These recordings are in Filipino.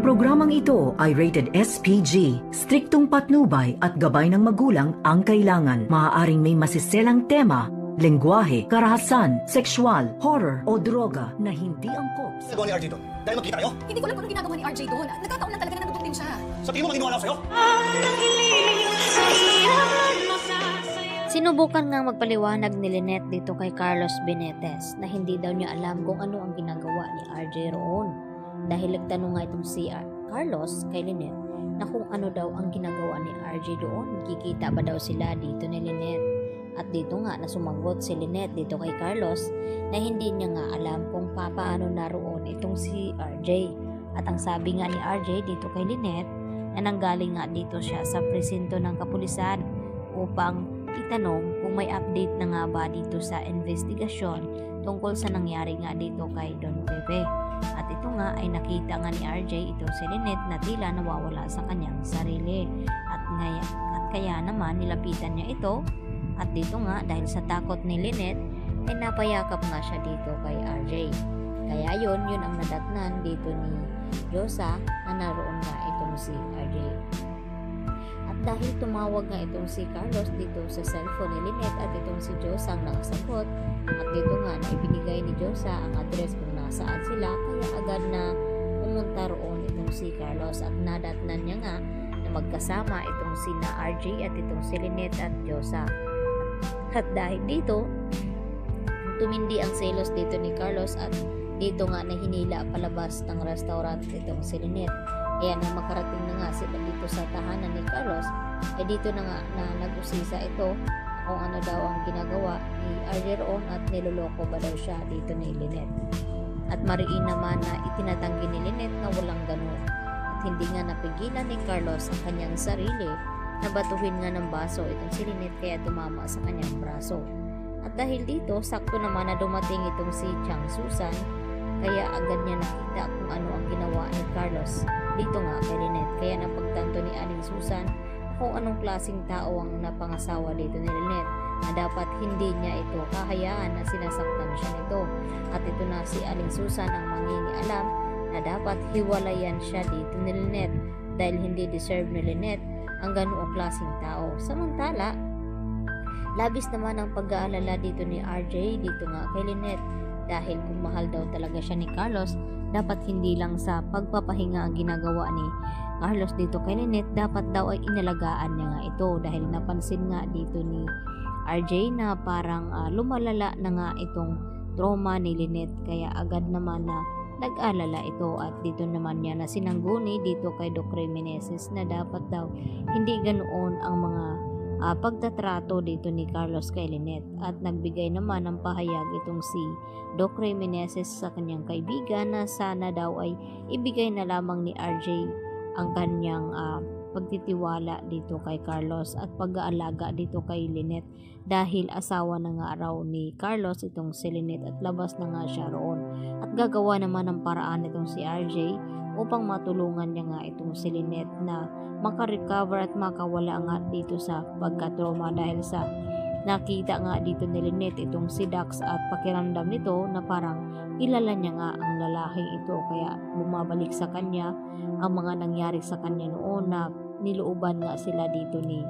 Ang programang ito ay rated SPG. Striktong patnubay at gabay ng magulang ang kailangan. Maaaring may masiselang tema, lengguwahe, karahasan, sexual, horror o droga na hindi angkop. Nagawa ni RJ doon? Dahil magkita kayo? Hindi ko alam kung ano ginagawa ni RJ doon. Nagkataon lang talaga na nandun din siya. Sa tingin mo maginawa lang sa'yo? Sinubukan ngang magpaliwanag ni Lynette dito kay Carlos Benitez na hindi daw niya alam kung ano ang ginagawa ni RJ roon. Dahil nagtanong nga itong si Carlos kay Lynette na kung ano daw ang ginagawa ni RJ doon. Kikita ba daw sila dito ni Lynette? At dito nga na sumagot si Lynette dito kay Carlos na hindi niya nga alam kung paano naroon itong si RJ. At ang sabi nga ni RJ dito kay Lynette na nanggaling nga dito siya sa presinto ng kapulisan upang itanong kung may update na nga ba dito sa investigasyon tungkol sa nangyari nga dito kay Don Pepe. At ito nga ay nakita nga ni RJ ito si Lynette na tila nawawala sa kanyang sarili. At kaya naman nilapitan niya ito. At dito nga dahil sa takot ni Lynette ay napayakap nga siya dito kay RJ. Kaya yun ang nadatnan dito ni Josa na naroon nga itong si RJ. At dahil tumawag nga itong si Carlos dito sa cellphone ni Lynette at itong si Josa ang nakasagot. At dito nga na ibinigay ni Josa ang address kung nasaan sila, kaya agad na pumunta roon itong si Carlos at nadatnan niya nga na magkasama itong si na RJ at itong si Lynette at Josa. At dahil dito, tumindi ang selos dito ni Carlos at dito nga na hinila palabas ng restaurant itong si Lynette. Kaya nang makarating na nga sila dito sa tahanan ni Carlos, ay dito na nga na nag-usisa ito kung ano daw ang ginagawa ni RJ roon at niloloko ba daw siya dito ni Lynette. At mariin naman na itinatanggi ni Lynette na walang ganun. At hindi nga napigilan ni Carlos ang kanyang sarili na batuhin nga ng baso itong si Lynette kaya tumama sa kanyang braso. At dahil dito, sakto naman na dumating itong si Chang Susan, kaya agad niya nakita kung ano ang ginawa ni Carlos dito nga kay Lynette. Kaya napagtanto ni Aling Susan kung anong klaseng tao ang napangasawa dito ni Lynette na dapat hindi niya ito kahayaan na sinasaktan siya nito. At ito na si Aling Susan ang mangingialam na dapat hiwalayan siya dito ni Lynette dahil hindi deserve ni Lynette ang ganoong klaseng tao. Samantala, labis naman ang pag-aalala dito ni RJ dito nga kay Lynette dahil kung mahal daw talaga siya ni Carlos, dapat hindi lang sa pagpapahinga ang ginagawa ni Carlos dito kay Lynette, dapat daw ay inalagaan niya nga ito dahil napansin nga dito ni RJ na parang lumalala na nga itong trauma ni Lynette, kaya agad naman na nag-alala ito at dito naman niya na sinangguni dito kay Doc Meneses na dapat daw hindi ganoon ang mga pagtatrato dito ni Carlos kay Lynette. At nagbigay naman ng pahayag itong si Doc Meneses sa kanyang kaibigan na sana daw ay ibigay na lamang ni RJ ang kanyang pagtitiwala dito kay Carlos at pag-aalaga dito kay Lynette dahil asawa na nga raw ni Carlos itong si Lynette at labas na nga siya roon. At gagawa naman ng paraan itong si RJ upang matulungan niya nga itong si Lynette na makarecover at makawala nga dito sa pagkatrauma dahil sa nakita nga dito ni Lynette itong si Dax at pakiramdam nito na parang kilala niya nga ang lalaking ito kaya bumabalik sa kanya ang mga nangyari sa kanya noon na nilooban nga sila dito ni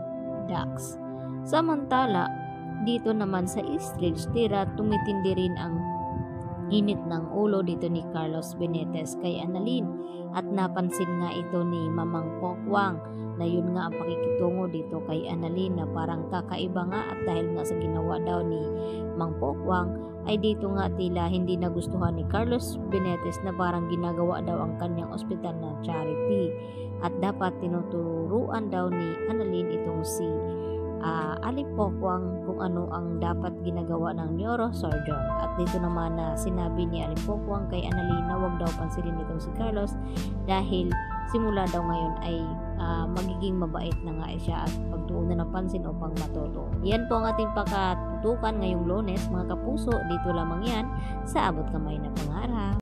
Dax. Samantala, dito naman sa Eastridge, tira tumitindi rin ang init ng ulo dito ni Carlos Benitez kay Annalyn at napansin nga ito ni Mamang Pokwang na yun nga ang pakikitungo dito kay Annalyn na parang kakaiba nga at dahil nga sa ginawa daw ni Mang Pokwang ay dito nga tila hindi nagustuhan ni Carlos Benitez na parang ginagawa daw ang kanyang ospital na charity at dapat tinuturuan daw ni Annalyn itong si Aling Pokwang kung ano ang dapat ginagawa ng neurosurgeon. At dito naman na sinabi ni Aling Pokwang kay Annalyn na huwag daw pansinin itong si Carlos dahil simula daw ngayon ay magiging mabait na nga siya at pagtuunan ng pansin upang matuto. Yan po ang ating pakatutukan ngayong Lunes mga kapuso. Dito lamang yan sa Abot Kamay na Pangarap.